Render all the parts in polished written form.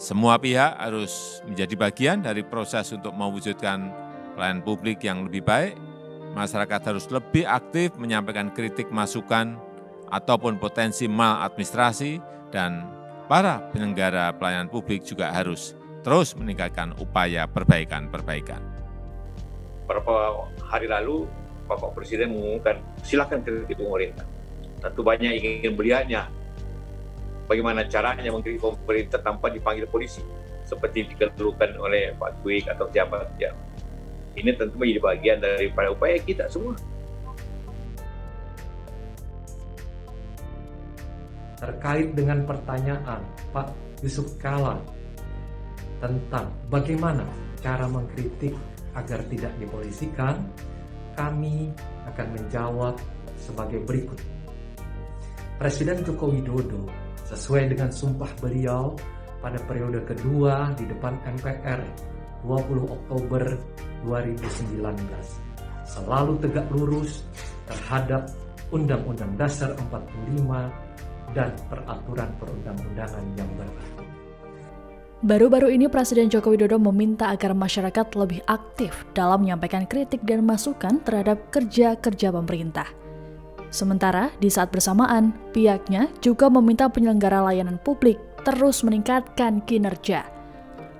Semua pihak harus menjadi bagian dari proses untuk mewujudkan pelayanan publik yang lebih baik. Masyarakat harus lebih aktif menyampaikan kritik, masukan, ataupun potensi maladministrasi, dan para penyelenggara pelayanan publik juga harus terus meningkatkan upaya perbaikan-perbaikan. Beberapa hari lalu, Bapak Presiden mengumumkan, silakan kritik pemerintah. Tentu banyak ingin melihatnya bagaimana caranya mengkritik pemerintah tanpa dipanggil polisi, seperti dikeluhkan oleh Pak Kwik atau siapa saja. Ini tentu menjadi bagian daripada upaya kita semua. Terkait dengan pertanyaan Pak Yusuf Kala tentang bagaimana cara mengkritik agar tidak dipolisikan, kami akan menjawab sebagai berikut. Presiden Joko Widodo sesuai dengan sumpah beliau pada periode kedua di depan MPR 20 Oktober 2019 selalu tegak lurus terhadap Undang-Undang Dasar 45 dan peraturan perundang-undangan yang berlaku. Baru-baru ini Presiden Joko Widodo meminta agar masyarakat lebih aktif dalam menyampaikan kritik dan masukan terhadap kerja-kerja pemerintah. Sementara di saat bersamaan, pihaknya juga meminta penyelenggara layanan publik terus meningkatkan kinerja.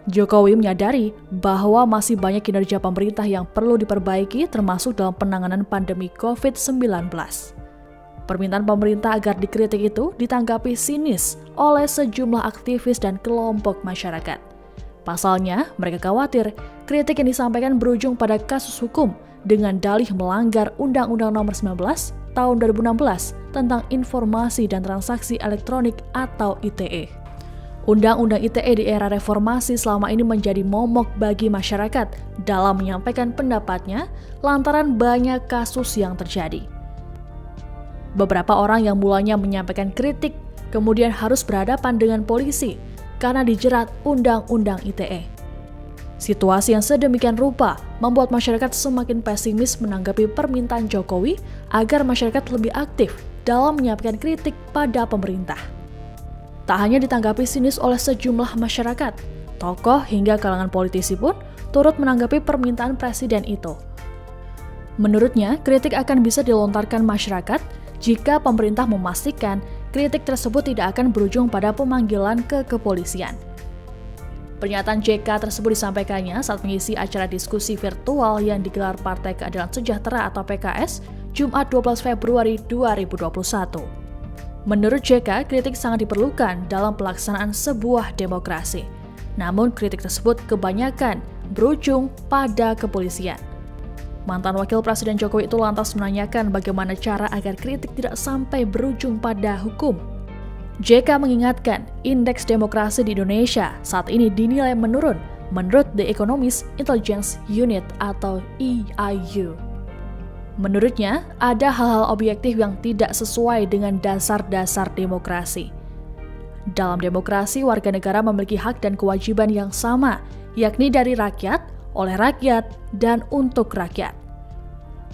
Jokowi menyadari bahwa masih banyak kinerja pemerintah yang perlu diperbaiki termasuk dalam penanganan pandemi COVID-19. Permintaan pemerintah agar dikritik itu ditanggapi sinis oleh sejumlah aktivis dan kelompok masyarakat. Pasalnya, mereka khawatir kritik yang disampaikan berujung pada kasus hukum dengan dalih melanggar Undang-Undang Nomor 19 Tahun 2016 tentang Informasi dan Transaksi Elektronik atau ITE. Undang-Undang ITE di era reformasi selama ini menjadi momok bagi masyarakat dalam menyampaikan pendapatnya lantaran banyak kasus yang terjadi. Beberapa orang yang mulanya menyampaikan kritik kemudian harus berhadapan dengan polisi karena dijerat Undang-Undang ITE. Situasi yang sedemikian rupa membuat masyarakat semakin pesimis menanggapi permintaan Jokowi agar masyarakat lebih aktif dalam menyampaikan kritik pada pemerintah. Tak hanya ditanggapi sinis oleh sejumlah masyarakat, tokoh hingga kalangan politisi pun turut menanggapi permintaan presiden itu. Menurutnya, kritik akan bisa dilontarkan masyarakat jika pemerintah memastikan kritik tersebut tidak akan berujung pada pemanggilan ke kepolisian. Pernyataan JK tersebut disampaikannya saat mengisi acara diskusi virtual yang digelar Partai Keadilan Sejahtera atau PKS, Jumat 12 Februari 2021. Menurut JK, kritik sangat diperlukan dalam pelaksanaan sebuah demokrasi. Namun kritik tersebut kebanyakan berujung pada kepolisian. Mantan Wakil Presiden Jokowi itu lantas menanyakan bagaimana cara agar kritik tidak sampai berujung pada hukum. JK mengingatkan, indeks demokrasi di Indonesia saat ini dinilai menurun menurut The Economist Intelligence Unit atau EIU. Menurutnya, ada hal-hal objektif yang tidak sesuai dengan dasar-dasar demokrasi. Dalam demokrasi, warga negara memiliki hak dan kewajiban yang sama, yakni dari rakyat, oleh rakyat, dan untuk rakyat.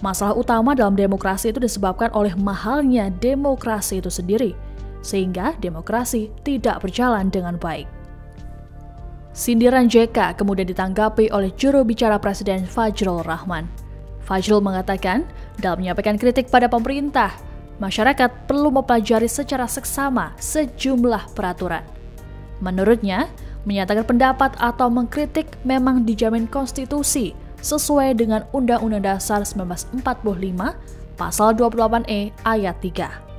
Masalah utama dalam demokrasi itu disebabkan oleh mahalnya demokrasi itu sendiri, sehingga demokrasi tidak berjalan dengan baik. Sindiran JK kemudian ditanggapi oleh juru bicara Presiden Fajrul Rahman. Fajrul mengatakan, dalam menyampaikan kritik pada pemerintah, masyarakat perlu mempelajari secara seksama sejumlah peraturan. Menurutnya, menyatakan pendapat atau mengkritik memang dijamin konstitusi sesuai dengan Undang-Undang Dasar 1945 Pasal 28E Ayat 3.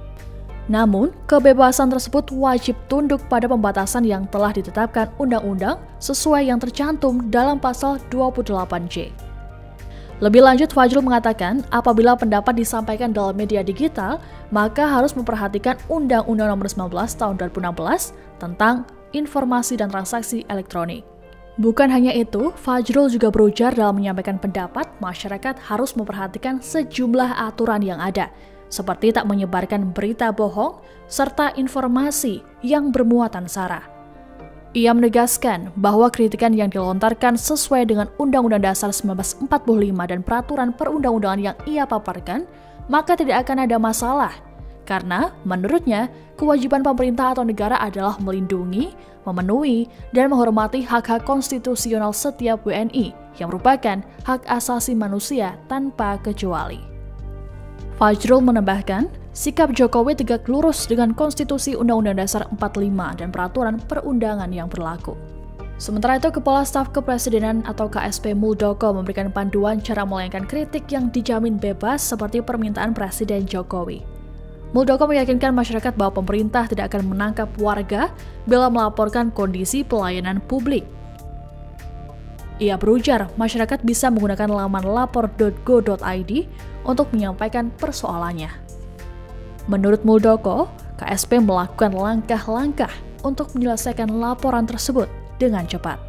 Namun, kebebasan tersebut wajib tunduk pada pembatasan yang telah ditetapkan undang-undang sesuai yang tercantum dalam Pasal 28J. Lebih lanjut, Fajrul mengatakan apabila pendapat disampaikan dalam media digital, maka harus memperhatikan Undang-Undang Nomor 19 Tahun 2016 tentang Informasi dan Transaksi Elektronik. Bukan hanya itu, Fajrul juga berujar dalam menyampaikan pendapat masyarakat harus memperhatikan sejumlah aturan yang ada, seperti tak menyebarkan berita bohong serta informasi yang bermuatan sara. Ia menegaskan bahwa kritikan yang dilontarkan sesuai dengan Undang-Undang Dasar 1945 dan peraturan perundang-undangan yang ia paparkan, maka tidak akan ada masalah, Karena menurutnya, kewajiban pemerintah atau negara adalah melindungi, memenuhi, dan menghormati hak-hak konstitusional setiap WNI yang merupakan hak asasi manusia tanpa kecuali. Fajrul menambahkan, sikap Jokowi tegak lurus dengan Konstitusi Undang-Undang Dasar 45 dan peraturan perundangan yang berlaku. Sementara itu, Kepala Staf Kepresidenan atau KSP Muldoko memberikan panduan cara melayangkan kritik yang dijamin bebas seperti permintaan Presiden Jokowi. Muldoko meyakinkan masyarakat bahwa pemerintah tidak akan menangkap warga bila melaporkan kondisi pelayanan publik. Ia berujar, masyarakat bisa menggunakan laman lapor.go.id untuk menyampaikan persoalannya. Menurut Muldoko, KSP melakukan langkah-langkah untuk menyelesaikan laporan tersebut dengan cepat.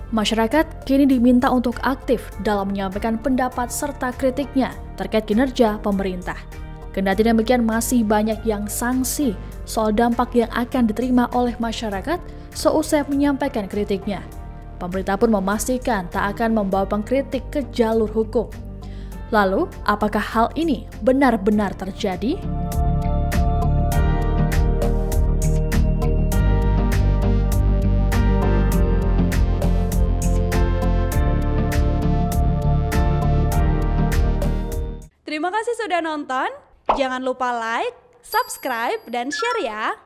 Masyarakat kini diminta untuk aktif dalam menyampaikan pendapat serta kritiknya terkait kinerja pemerintah. Kendati demikian, masih banyak yang sanksi soal dampak yang akan diterima oleh masyarakat seusai menyampaikan kritiknya. Pemerintah pun memastikan tak akan membawa pengkritik ke jalur hukum. Lalu, apakah hal ini benar-benar terjadi? Terima kasih sudah nonton. Jangan lupa like, subscribe, dan share ya.